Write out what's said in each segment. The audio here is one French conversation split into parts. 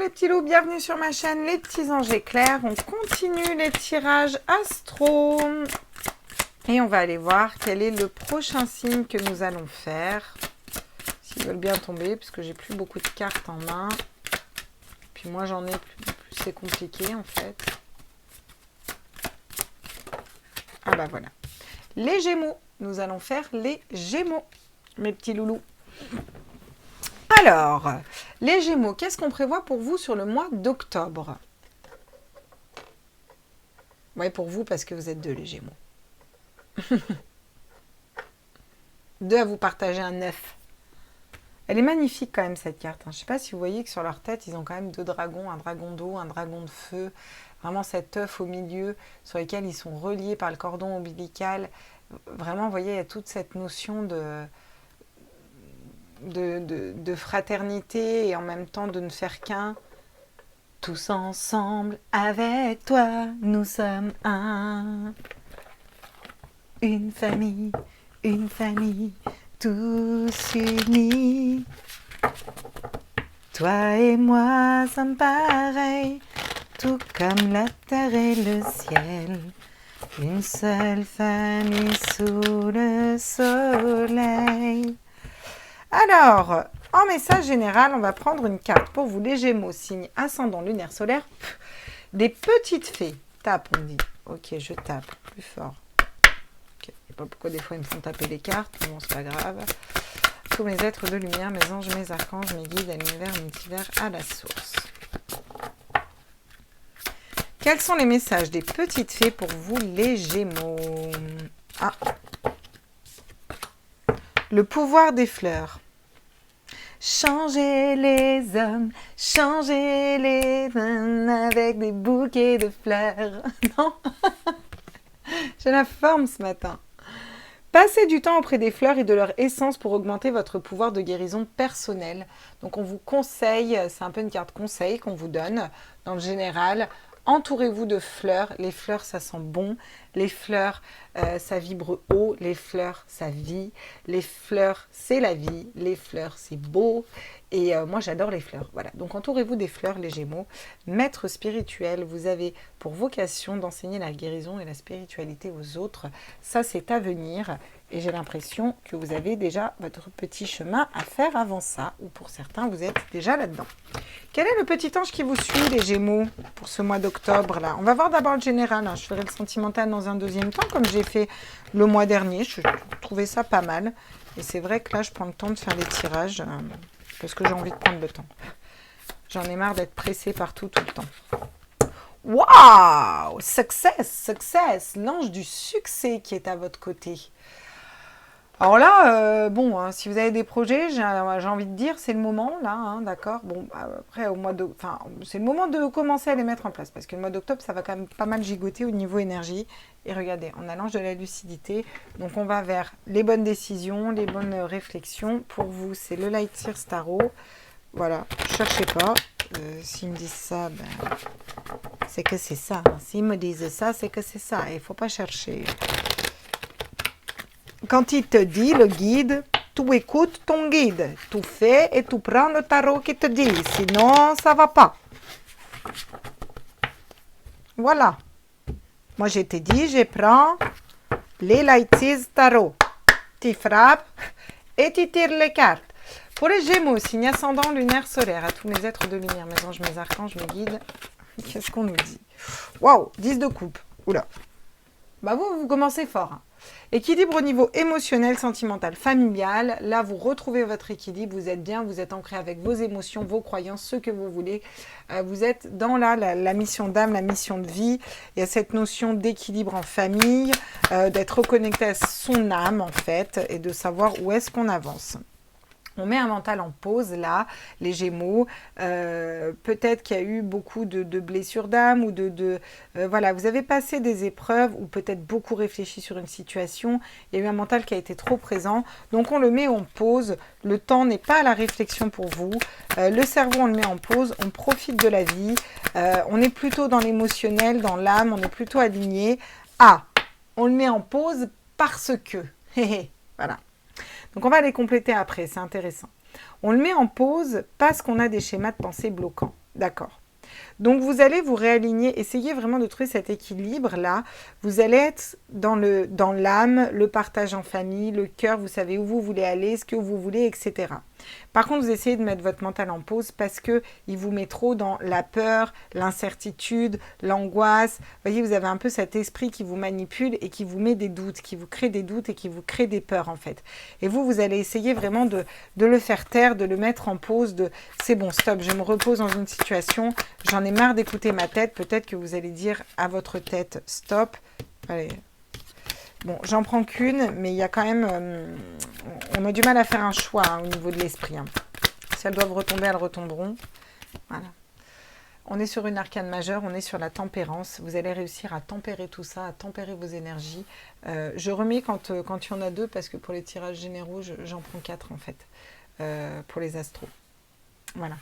les petits loups, bienvenue sur ma chaîne Les Petits Anges Éclairs. On continue les tirages astro. Et on va aller voir quel est le prochain signe que nous allons faire. S'ils veulent bien tomber, parce que j'ai plus beaucoup de cartes en main. Puis moi j'en ai plus c'est compliqué en fait. Ah bah voilà. Les Gémeaux. Nous allons faire les Gémeaux, mes petits loulous. Alors, les Gémeaux, qu'est-ce qu'on prévoit pour vous sur le mois d'octobre? Oui, pour vous, parce que vous êtes deux, les Gémeaux. Deux à vous partager un 9. Elle est magnifique quand même, cette carte. Je ne sais pas si vous voyez que sur leur tête, ils ont quand même deux dragons, un dragon d'eau, un dragon de feu. Vraiment cet œuf au milieu, sur lequel ils sont reliés par le cordon ombilical. Vraiment, vous voyez, il y a toute cette notion de fraternité et en même temps de ne faire qu'un. Tous ensemble, avec toi, nous sommes un. Une famille, tous unis. Toi et moi sommes pareils, tout comme la terre et le ciel. Une seule famille sous le soleil. Alors, en message général, on va prendre une carte pour vous, les Gémeaux, signe ascendant lunaire solaire. Des petites fées. Tape, on dit. Ok, je tape plus fort. Okay. Je sais pas pourquoi des fois ils me font taper les cartes, mais bon, c'est pas grave. Tous mes êtres de lumière, mes anges, mes archanges, mes guides à l'univers, multivers, à la source. Quels sont les messages des petites fées pour vous, les Gémeaux? Ah. Le pouvoir des fleurs. Changez les hommes, changez les hommes avec des bouquets de fleurs. Non, j'ai la forme ce matin. Passez du temps auprès des fleurs et de leur essence pour augmenter votre pouvoir de guérison personnelle. Donc on vous conseille, c'est un peu une carte conseil qu'on vous donne dans le général. Entourez-vous de fleurs. Les fleurs, ça sent bon. Les fleurs, ça vibre haut. Les fleurs, ça vit. Les fleurs, c'est la vie. Les fleurs, c'est beau. Et moi, j'adore les fleurs. Voilà. Donc, entourez-vous des fleurs, les Gémeaux. Maître spirituel, vous avez pour vocation d'enseigner la guérison et la spiritualité aux autres. Ça, c'est à venir. Et j'ai l'impression que vous avez déjà votre petit chemin à faire avant ça. Ou pour certains, vous êtes déjà là-dedans. Quel est le petit ange qui vous suit, les Gémeaux, pour ce mois d'octobre là? On va voir d'abord le général. Je ferai le sentimental dans un deuxième temps, comme j'ai fait le mois dernier. Je trouvais ça pas mal. Et c'est vrai que là, je prends le temps de faire les tirages, parce que j'ai envie de prendre le temps. J'en ai marre d'être pressée partout, tout le temps. Waouh! Success, success! L'ange du succès qui est à votre côté. Alors là, bon, hein, si vous avez des projets, j'ai envie de dire, c'est le moment, là, hein, d'accord. Bon, après, c'est le moment de commencer à les mettre en place, parce que le mois d'octobre, ça va quand même pas mal gigoter au niveau énergie. Et regardez, on a l'ange de la lucidité, donc on va vers les bonnes décisions, les bonnes réflexions. Pour vous, c'est le Light Sears Tarot. Voilà, cherchez pas. S'ils me disent ça, ben, c'est que c'est ça. Hein. S'ils me disent ça, c'est que c'est ça. Il ne faut pas chercher. Quand il te dit, le guide, tu écoutes ton guide. Tu fais et tu prends le tarot qui te dit. Sinon, ça ne va pas. Voilà. Moi, je te dis, je prends les Lighties Tarot. Tu frappes et tu tires les cartes. Pour les Gémeaux, signe ascendant lunaire solaire, à tous mes êtres de lumière, mes anges, mes archanges, mes guides. Qu'est-ce qu'on nous dit? Waouh, 10 de coupe. Oula. Bah vous commencez fort. Hein. Équilibre au niveau émotionnel, sentimental, familial. Là, vous retrouvez votre équilibre. Vous êtes bien, vous êtes ancré avec vos émotions, vos croyances, ce que vous voulez. Vous êtes dans la mission d'âme, la mission de vie. Il y a cette notion d'équilibre en famille, d'être reconnecté à son âme, en fait, et de savoir où est-ce qu'on avance. On met un mental en pause, là, les Gémeaux. Peut-être qu'il y a eu beaucoup de blessures d'âme ou voilà, vous avez passé des épreuves ou peut-être beaucoup réfléchi sur une situation. Il y a eu un mental qui a été trop présent. Donc, on le met en pause. Le temps n'est pas à la réflexion pour vous. Le cerveau, on le met en pause. On profite de la vie. On est plutôt dans l'émotionnel, dans l'âme. On est plutôt aligné. Ah, on le met en pause parce que. Voilà. Donc, on va les compléter après, c'est intéressant. On le met en pause parce qu'on a des schémas de pensée bloquants. D'accord. Donc, vous allez vous réaligner, essayez vraiment de trouver cet équilibre-là. Vous allez être dans l'âme, le partage en famille, le cœur, vous savez où vous voulez aller, ce que vous voulez, etc. Par contre, vous essayez de mettre votre mental en pause parce qu'il vous met trop dans la peur, l'incertitude, l'angoisse. Vous voyez, vous avez un peu cet esprit qui vous manipule et qui vous met des doutes, qui vous crée des doutes et qui vous crée des peurs en fait. Et vous allez essayer vraiment de le faire taire, de le mettre en pause, c'est bon, stop, je me repose dans une situation, j'en ai marre d'écouter ma tête. Peut-être que vous allez dire à votre tête, stop, allez. Bon, j'en prends qu'une, mais il y a quand même... on a du mal à faire un choix au niveau de l'esprit. Si elles doivent retomber, elles retomberont. Voilà. On est sur une arcane majeure, on est sur la tempérance. Vous allez réussir à tempérer tout ça, à tempérer vos énergies. Je remets quand il y en a 2, parce que pour les tirages généraux, j'en prends 4 en fait, pour les astros. Voilà.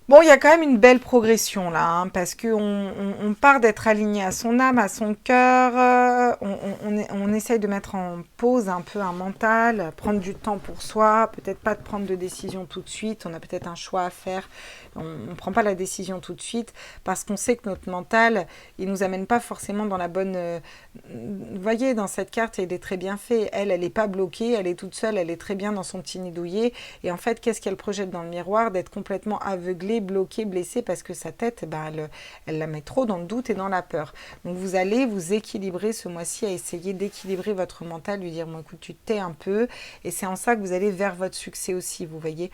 Bon, il y a quand même une belle progression là, parce qu'on part d'être aligné à son âme, à son cœur, on essaye de mettre en pause un peu un mental, prendre du temps pour soi, peut-être pas de prendre de décision tout de suite, on a peut-être un choix à faire, on ne prend pas la décision tout de suite, parce qu'on sait que notre mental, il ne nous amène pas forcément dans la bonne... vous voyez, dans cette carte, elle est très bien faite, elle n'est pas bloquée, elle est toute seule, elle est très bien dans son petit nid douillet, et en fait, qu'est-ce qu'elle projette dans le miroir? D'être complètement aveuglée, bloquée, blessée, parce que sa tête, elle la met trop dans le doute et dans la peur. Donc vous allez vous équilibrer ce mois-ci, à essayer d'équilibrer votre mental, lui dire, bon écoute, tu te tais un peu, et c'est en ça que vous allez vers votre succès aussi, vous voyez.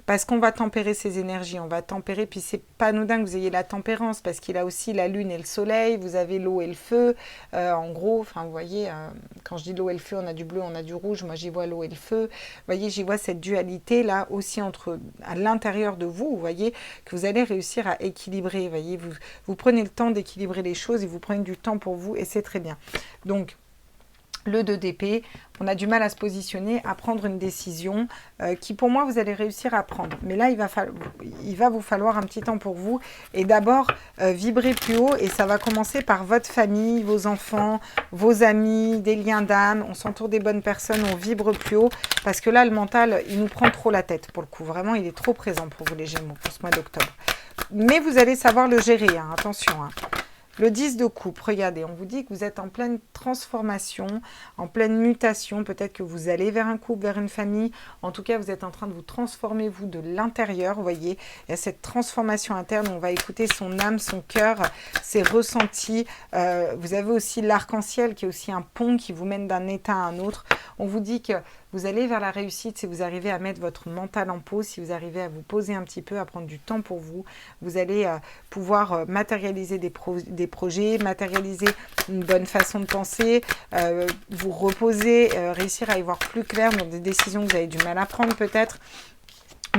Parce qu'on va tempérer ses énergies, on va tempérer, puis c'est pas anodin que vous ayez la tempérance, parce qu'il a aussi la lune et le soleil, vous avez l'eau et le feu, en gros, enfin vous voyez, quand je dis l'eau et le feu, on a du bleu, on a du rouge, moi j'y vois l'eau et le feu, vous voyez, j'y vois cette dualité là aussi à l'intérieur de vous, vous voyez, que vous allez réussir à équilibrer, vous voyez, vous prenez le temps d'équilibrer les choses, et vous prenez du temps pour vous, et c'est très bien. Donc, le 2 d'épée, on a du mal à se positionner, à prendre une décision qui, pour moi, vous allez réussir à prendre. Mais là, il va vous falloir un petit temps pour vous. Et d'abord, vibrer plus haut. Et ça va commencer par votre famille, vos enfants, vos amis, des liens d'âme. On s'entoure des bonnes personnes, on vibre plus haut. Parce que là, le mental, il nous prend trop la tête, pour le coup. Vraiment, il est trop présent pour vous, les Gémeaux, pour ce mois d'octobre. Mais vous allez savoir le gérer, hein, attention, hein. Le 10 de coupe, regardez, on vous dit que vous êtes en pleine transformation, en pleine mutation. Peut-être que vous allez vers un couple, vers une famille. En tout cas, vous êtes en train de vous transformer, vous, de l'intérieur. Vous voyez, il y a cette transformation interne. On va écouter son âme, son cœur, ses ressentis. Vous avez aussi l'arc-en-ciel qui est aussi un pont qui vous mène d'un état à un autre. On vous dit que vous allez vers la réussite si vous arrivez à mettre votre mental en pause, si vous arrivez à vous poser un petit peu, à prendre du temps pour vous. Vous allez pouvoir matérialiser des projets, matérialiser une bonne façon de penser, vous reposer, réussir à y voir plus clair dans des décisions que vous avez du mal à prendre peut-être.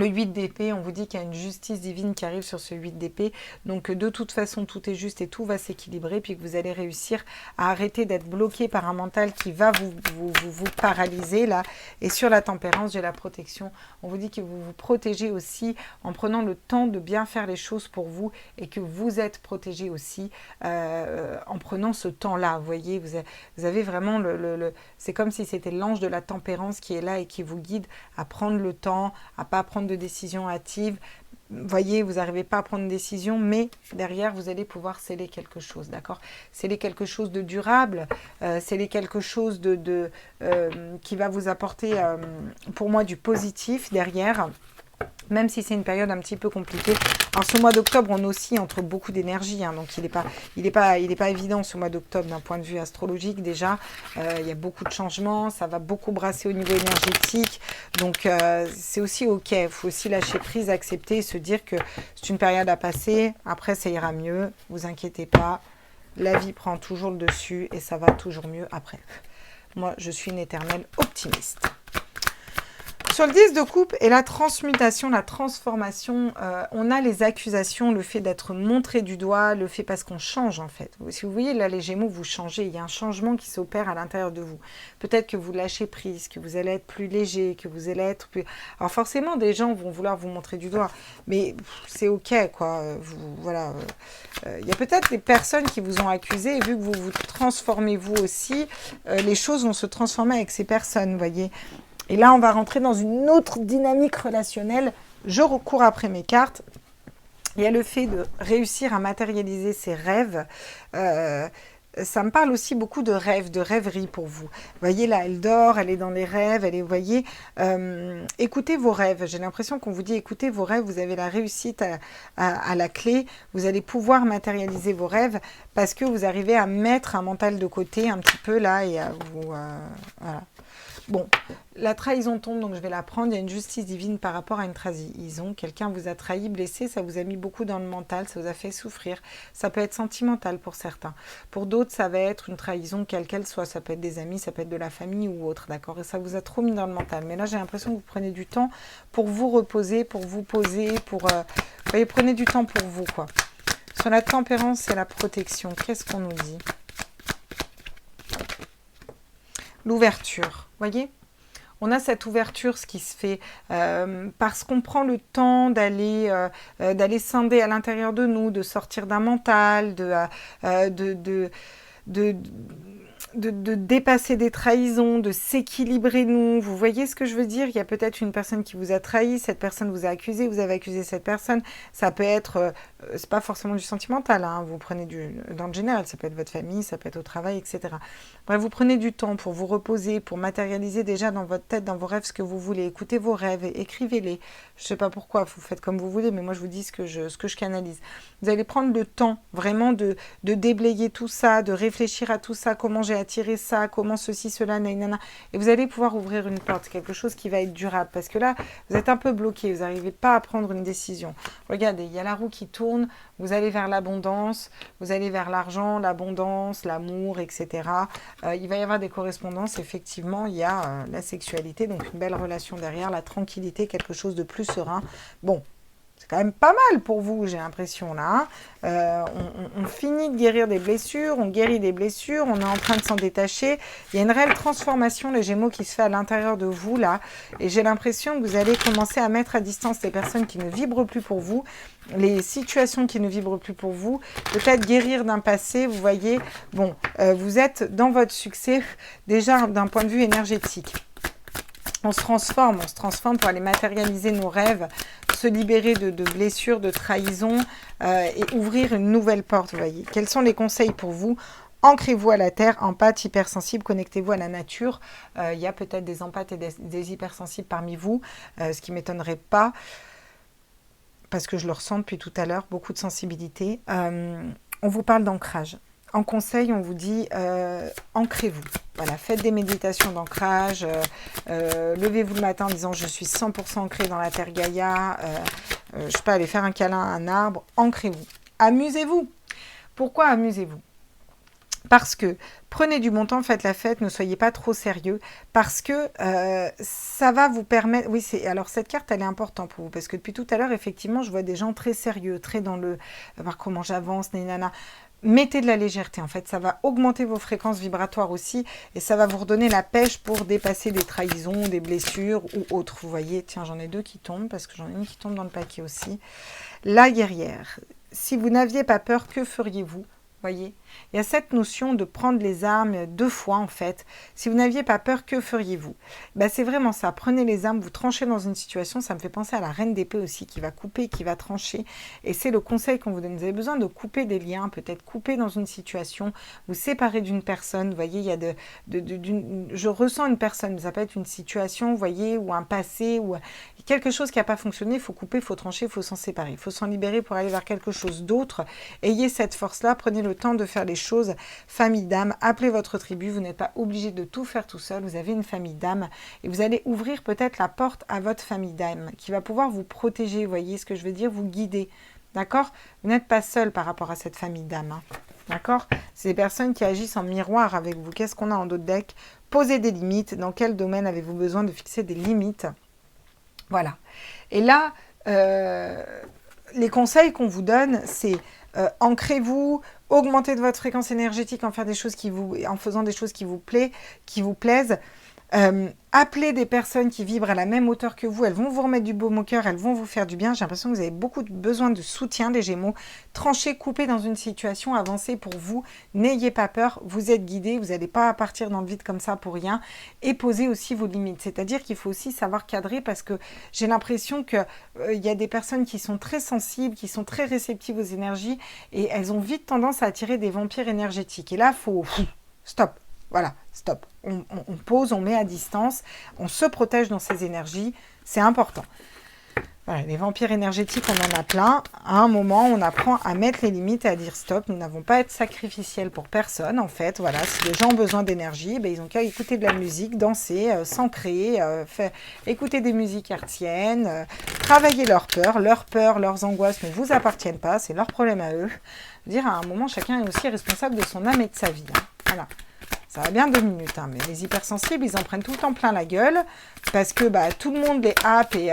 Le 8 d'épée, on vous dit qu'il y a une justice divine qui arrive sur ce 8 d'épée. Donc, de toute façon, tout est juste et tout va s'équilibrer. Puis que vous allez réussir à arrêter d'être bloqué par un mental qui va vous paralyser, là. Et sur la tempérance, j'ai la protection. On vous dit que vous vous protégez aussi en prenant le temps de bien faire les choses pour vous. Et que vous êtes protégé aussi en prenant ce temps-là. Vous voyez, vous avez vraiment c'est comme si c'était l'ange de la tempérance qui est là et qui vous guide à prendre le temps, à pas prendre de décision hâtive. Vous voyez, vous n'arrivez pas à prendre une décision, mais derrière, vous allez pouvoir sceller quelque chose, d'accord? Sceller quelque chose de durable, sceller quelque chose qui va vous apporter, pour moi, du positif derrière, même si c'est une période un petit peu compliquée. Alors ce mois d'octobre, on oscille entre beaucoup d'énergie, hein, donc il n'est pas évident ce mois d'octobre d'un point de vue astrologique déjà. Il y a beaucoup de changements, ça va beaucoup brasser au niveau énergétique, donc c'est aussi ok. Il faut aussi lâcher prise, accepter et se dire que c'est une période à passer, après ça ira mieux, vous inquiétez pas, la vie prend toujours le dessus et ça va toujours mieux après. Moi, je suis une éternelle optimiste. Sur le 10 de coupe et la transmutation, la transformation, on a les accusations, le fait d'être montré du doigt, le fait parce qu'on change en fait. Si vous voyez là les Gémeaux, vous changez, il y a un changement qui s'opère à l'intérieur de vous. Peut-être que vous lâchez prise, que vous allez être plus léger, que vous allez être plus... Alors forcément des gens vont vouloir vous montrer du doigt, mais c'est ok quoi. Voilà. Il y a peut-être des personnes qui vous ont accusé et vu que vous vous transformez vous aussi, les choses vont se transformer avec ces personnes, vous voyez. Et là, on va rentrer dans une autre dynamique relationnelle je recours après mes cartes. Il y a le fait de réussir à matérialiser ses rêves. Ça me parle aussi beaucoup de rêves, de rêverie pour vous. Vous voyez, là, elle dort, elle est dans les rêves, elle est, vous voyez, écoutez vos rêves. J'ai l'impression qu'on vous dit, écoutez vos rêves, vous avez la réussite à la clé. Vous allez pouvoir matérialiser vos rêves parce que vous arrivez à mettre un mental de côté un petit peu, là, et à vous... voilà. Bon, la trahison tombe, donc je vais la prendre. Il y a une justice divine par rapport à une trahison. Quelqu'un vous a trahi, blessé, ça vous a mis beaucoup dans le mental, ça vous a fait souffrir. Ça peut être sentimental pour certains. Pour d'autres, ça va être une trahison, quelle qu'elle soit. Ça peut être des amis, ça peut être de la famille ou autre, d'accord? Et ça vous a trop mis dans le mental. Mais là, j'ai l'impression que vous prenez du temps pour vous reposer, pour vous poser, pour... vous voyez, prenez du temps pour vous, quoi. Sur la tempérance et la protection, qu'est-ce qu'on nous dit? L'ouverture, voyez, on a cette ouverture, ce qui se fait parce qu'on prend le temps d'aller scinder à l'intérieur de nous, de sortir d'un mental, de dépasser des trahisons, de s'équilibrer nous. Vous voyez ce que je veux dire? Il y a peut-être une personne qui vous a trahi, cette personne vous a accusé, vous avez accusé cette personne. Ça peut être, c'est pas forcément du sentimental, hein, vous prenez dans le général, ça peut être votre famille, ça peut être au travail, etc. Bref, vous prenez du temps pour vous reposer, pour matérialiser déjà dans votre tête, dans vos rêves, ce que vous voulez. Écoutez vos rêves, écrivez-les. Je sais pas pourquoi, vous faites comme vous voulez, mais moi je vous dis ce que je canalise. Vous allez prendre le temps vraiment de déblayer tout ça, de réfléchir à tout ça, comment j'ai attiré ça, comment ceci, cela, nanana. Et vous allez pouvoir ouvrir une porte, quelque chose qui va être durable. Parce que là, vous êtes un peu bloqué, vous n'arrivez pas à prendre une décision. Regardez, il y a la roue qui tourne, vous allez vers l'abondance, vous allez vers l'argent, l'abondance, l'amour, etc. Il va y avoir des correspondances, effectivement, il y a la sexualité, donc une belle relation derrière, la tranquillité, quelque chose de plus serein. Bon, c'est quand même pas mal pour vous, j'ai l'impression, là. Hein. On finit de guérir des blessures, on guérit des blessures, on est en train de s'en détacher. Il y a une réelle transformation, les Gémeaux, qui se fait à l'intérieur de vous, là. Et j'ai l'impression que vous allez commencer à mettre à distance les personnes qui ne vibrent plus pour vous, les situations qui ne vibrent plus pour vous, peut-être guérir d'un passé, vous voyez. Bon, vous êtes dans votre succès, déjà d'un point de vue énergétique. On se transforme pour aller matérialiser nos rêves, se libérer de blessures, de trahisons et ouvrir une nouvelle porte, vous voyez. Quels sont les conseils pour vous? Ancrez-vous à la terre, empathe, hypersensible, connectez-vous à la nature. Il y a peut-être des empathes et des hypersensibles parmi vous, ce qui ne m'étonnerait pas, parce que je le ressens depuis tout à l'heure, beaucoup de sensibilité. On vous parle d'ancrage. En conseil, on vous dit ancrez-vous. Voilà, faites des méditations d'ancrage. Levez-vous le matin en disant je suis 100% ancré dans la terre Gaïa. Je ne sais pas, aller faire un câlin à un arbre. Ancrez-vous. Amusez-vous. Pourquoi amusez-vous? Parce que prenez du bon temps, faites la fête, ne soyez pas trop sérieux, parce que ça va vous permettre... Oui, alors cette carte, elle est importante pour vous, parce que depuis tout à l'heure, effectivement, je vois des gens très sérieux, très dans le... voir comment j'avance, nanana. Mettez de la légèreté, en fait, ça va augmenter vos fréquences vibratoires aussi, et ça va vous redonner la pêche pour dépasser des trahisons, des blessures ou autres. Vous voyez, tiens, j'en ai deux qui tombent, parce que j'en ai une qui tombe dans le paquet aussi. La guerrière, si vous n'aviez pas peur, que feriez-vous? Voyez, il y a cette notion de prendre les armes deux fois en fait. Si vous n'aviez pas peur, que feriez-vous? Ben, c'est vraiment ça. Prenez les armes, vous tranchez dans une situation. Ça me fait penser à la reine d'épée aussi qui va couper, qui va trancher. Et c'est le conseil qu'on vous donne. Vous avez besoin de couper des liens, peut-être couper dans une situation, vous séparer d'une personne. Vous voyez, il y a je ressens une personne. Ça peut être une situation, vous voyez, ou un passé, ou quelque chose qui n'a pas fonctionné. Il faut couper, il faut trancher, il faut s'en séparer. Il faut s'en libérer pour aller vers quelque chose d'autre. Ayez cette force-là. Prenez le temps de faire les choses. Famille d'âme, appelez votre tribu, vous n'êtes pas obligé de tout faire tout seul, vous avez une famille d'âme et vous allez ouvrir peut-être la porte à votre famille d'âme qui va pouvoir vous protéger, vous voyez ce que je veux dire, vous guider, d'accord? Vous n'êtes pas seul par rapport à cette famille d'âme, hein, d'accord? C'est des personnes qui agissent en miroir avec vous. Qu'est-ce qu'on a en dos de deck? Posez des limites, dans quel domaine avez-vous besoin de fixer des limites? Voilà. Et là, les conseils qu'on vous donne, c'est ancrez-vous, augmentez de votre fréquence énergétique en faisant des choses qui vous plaisent. Appelez des personnes qui vibrent à la même hauteur que vous, elles vont vous remettre du baume au cœur, elles vont vous faire du bien. J'ai l'impression que vous avez beaucoup besoin de soutien, les Gémeaux. Tranchez, coupez dans une situation, avancez pour vous. N'ayez pas peur, vous êtes guidés, vous n'allez pas partir dans le vide comme ça pour rien. Et posez aussi vos limites. C'est-à-dire qu'il faut aussi savoir cadrer parce que j'ai l'impression qu'il y a des personnes qui sont très sensibles, qui sont très réceptives aux énergies et elles ont vite tendance à attirer des vampires énergétiques. Et là, il faut... Stop. Voilà, stop. On pose, on met à distance, on se protège dans ces énergies, c'est important. Voilà, les vampires énergétiques, on en a plein. À un moment, on apprend à mettre les limites et à dire stop. Nous n'avons pas à être sacrificiels pour personne, en fait. Voilà, si les gens ont besoin d'énergie, ben, ils ont qu'à écouter de la musique, danser, s'ancrer, écouter des musiques hertziennes, travailler leurs peurs, leurs angoisses ne vous appartiennent pas, c'est leur problème à eux. Dire à un moment, chacun est aussi responsable de son âme et de sa vie. Hein. Voilà. Ça va bien 2 minutes, hein, mais les hypersensibles, ils en prennent tout le temps plein la gueule parce que tout le monde les happe et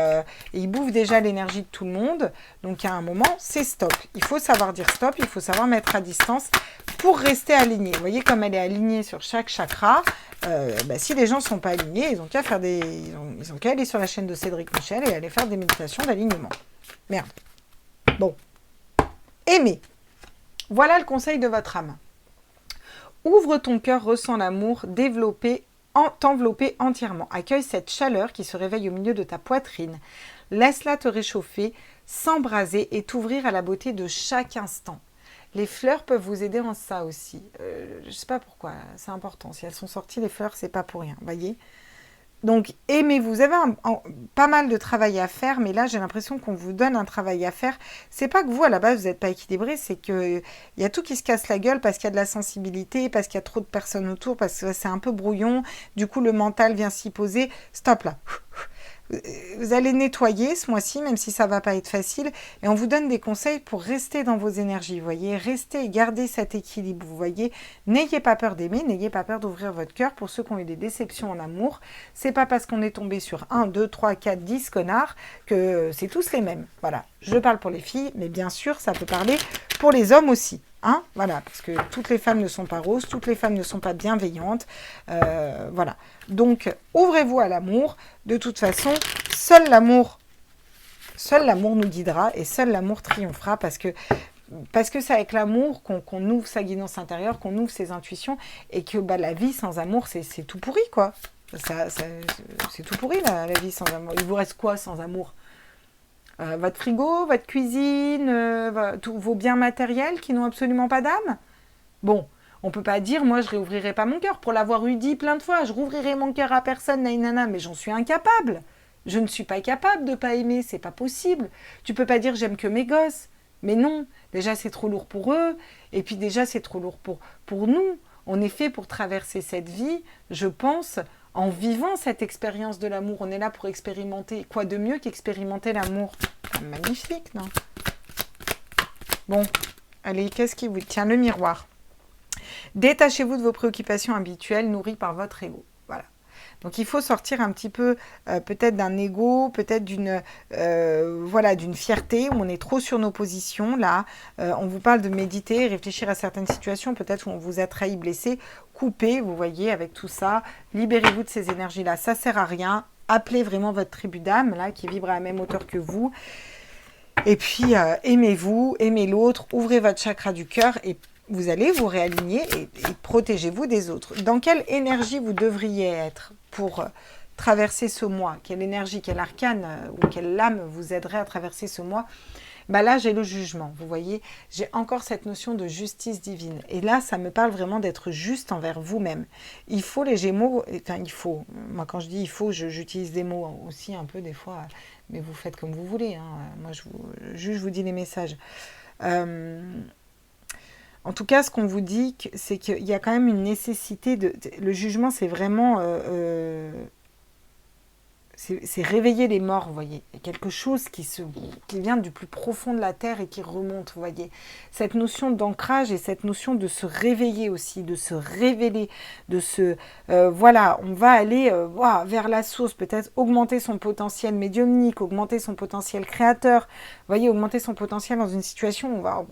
ils bouffent déjà l'énergie de tout le monde. Donc, à un moment, c'est stop. Il faut savoir dire stop, il faut savoir mettre à distance pour rester aligné. Vous voyez comme elle est alignée sur chaque chakra. Si les gens ne sont pas alignés, ils ont qu'à faire ils ont qu'à aller sur la chaîne de Cédric Michel et aller faire des méditations d'alignement. Merde. Bon. Aimez. Voilà le conseil de votre âme. Ouvre ton cœur, ressens l'amour, t'envelopper entièrement. Accueille cette chaleur qui se réveille au milieu de ta poitrine. Laisse-la te réchauffer, s'embraser et t'ouvrir à la beauté de chaque instant. Les fleurs peuvent vous aider en ça aussi. Je ne sais pas pourquoi, c'est important. Si elles sont sorties, les fleurs, c'est pas pour rien, voyez. Donc, aimez-vous. Vous avez pas mal de travail à faire, mais là, j'ai l'impression qu'on vous donne un travail à faire. C'est pas que vous, à la base, vous n'êtes pas équilibré, c'est qu'il y a tout qui se casse la gueule parce qu'il y a de la sensibilité, parce qu'il y a trop de personnes autour, parce que c'est un peu brouillon. Du coup, le mental vient s'y poser. Stop là. Vous allez nettoyer ce mois-ci, même si ça ne va pas être facile. Et on vous donne des conseils pour rester dans vos énergies, vous voyez. Restez et gardez cet équilibre, vous voyez. N'ayez pas peur d'aimer, n'ayez pas peur d'ouvrir votre cœur. Pour ceux qui ont eu des déceptions en amour, c'est pas parce qu'on est tombé sur 1, 2, 3, 4, 10 connards que c'est tous les mêmes. Voilà, je parle pour les filles, mais bien sûr, ça peut parler pour les hommes aussi. Hein, voilà, parce que toutes les femmes ne sont pas roses, toutes les femmes ne sont pas bienveillantes. Voilà. Donc, ouvrez-vous à l'amour. De toute façon, seul l'amour nous guidera et seul l'amour triomphera parce que c'est avec l'amour qu'on ouvre sa guidance intérieure, qu'on ouvre ses intuitions et que la vie sans amour, c'est tout pourri, quoi. C'est tout pourri, la vie sans amour. Il vous reste quoi sans amour ? Votre frigo, votre cuisine, tous vos biens matériels qui n'ont absolument pas d'âme. Bon, on ne peut pas dire, moi, je réouvrirai pas mon cœur. Pour l'avoir eu dit plein de fois, je rouvrirai mon cœur à personne, naïnana, mais j'en suis incapable. Je ne suis pas capable de ne pas aimer, c'est pas possible. Tu peux pas dire, j'aime que mes gosses. Mais non, déjà, c'est trop lourd pour eux. Et puis déjà, c'est trop lourd pour nous. On est fait pour traverser cette vie, je pense, en vivant cette expérience de l'amour. On est là pour expérimenter. Quoi de mieux qu'expérimenter l'amour ? Magnifique, non ? Bon, allez, qu'est-ce qui vous tient ? Le miroir. Détachez-vous de vos préoccupations habituelles nourries par votre ego. Voilà. Donc, il faut sortir un petit peu peut-être d'un ego, peut-être d'une fierté où on est trop sur nos positions. Là, on vous parle de méditer, réfléchir à certaines situations, peut-être où on vous a trahi, blessé. Coupez, vous voyez, avec tout ça. Libérez-vous de ces énergies-là. Ça ne sert à rien. Appelez vraiment votre tribu d'âme, là, qui vibre à la même hauteur que vous. Et puis, aimez-vous, aimez l'autre, ouvrez votre chakra du cœur et vous allez vous réaligner et protégez-vous des autres. Dans quelle énergie vous devriez être pour traverser ce mois ? Quelle énergie, quel arcane ou quelle lame vous aiderait à traverser ce mois ? Là, j'ai le jugement, vous voyez, j'ai encore cette notion de justice divine. Et là, ça me parle vraiment d'être juste envers vous-même. Il faut les Gémeaux, moi quand je dis il faut, j'utilise des mots aussi un peu des fois, mais vous faites comme vous voulez. Hein. Moi, je vous dis les messages. En tout cas, ce qu'on vous dit, c'est qu'il y a quand même une nécessité le jugement, c'est vraiment... c'est réveiller les morts, vous voyez. Il y a quelque chose qui vient du plus profond de la terre et qui remonte, vous voyez. Cette notion d'ancrage et cette notion de se réveiller aussi, de se révéler, de se... voilà, on va aller vers la source, peut-être augmenter son potentiel médiumnique, augmenter son potentiel créateur, vous voyez, augmenter son potentiel dans une situation où on va,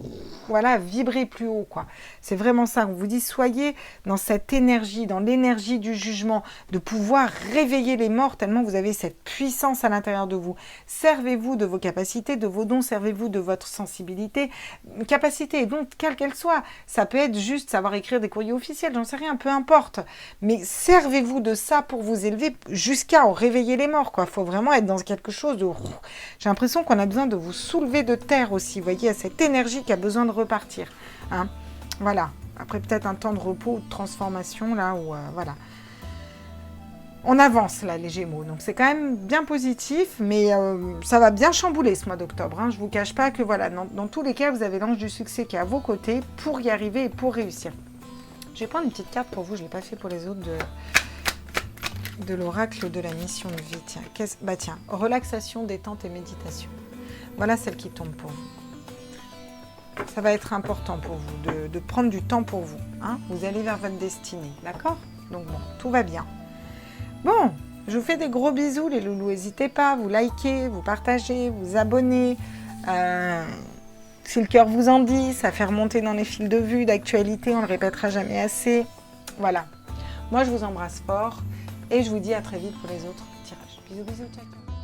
voilà, vibrer plus haut, quoi. C'est vraiment ça, on vous dit, soyez dans cette énergie, dans l'énergie du jugement, de pouvoir réveiller les morts, tellement vous avez cette puissance à l'intérieur de vous. Servez-vous de vos capacités, de vos dons, servez-vous de votre sensibilité, capacité et dons, quelle qu'elle soit. Ça peut être juste savoir écrire des courriers officiels, j'en sais rien, peu importe. Mais servez-vous de ça pour vous élever jusqu'à en réveiller les morts, quoi. Il faut vraiment être dans quelque chose de... J'ai l'impression qu'on a besoin de vous soulever de terre aussi, vous voyez, il y a cette énergie qui a besoin de repartir. Hein. Voilà. Après peut-être un temps de repos ou de transformation, là, où... voilà. On avance là les Gémeaux, donc c'est quand même bien positif, mais ça va bien chambouler ce mois d'octobre. Hein. Je ne vous cache pas que voilà, dans tous les cas, vous avez l'ange du succès qui est à vos côtés pour y arriver et pour réussir. Je vais prendre une petite carte pour vous, je ne l'ai pas fait pour les autres de l'oracle de la mission de vie. Tiens, tiens, relaxation, détente et méditation. Voilà celle qui tombe pour vous. Ça va être important pour vous de prendre du temps pour vous. Hein. Vous allez vers votre destinée, d'accord? Donc bon, tout va bien. Bon, je vous fais des gros bisous les loulous, n'hésitez pas, vous likez, vous partagez, vous abonnez. Si le cœur vous en dit, ça fait remonter dans les fils de vue, d'actualité, on ne le répétera jamais assez. Voilà. Moi, je vous embrasse fort et je vous dis à très vite pour les autres tirages. Bisous, bisous, ciao, ciao.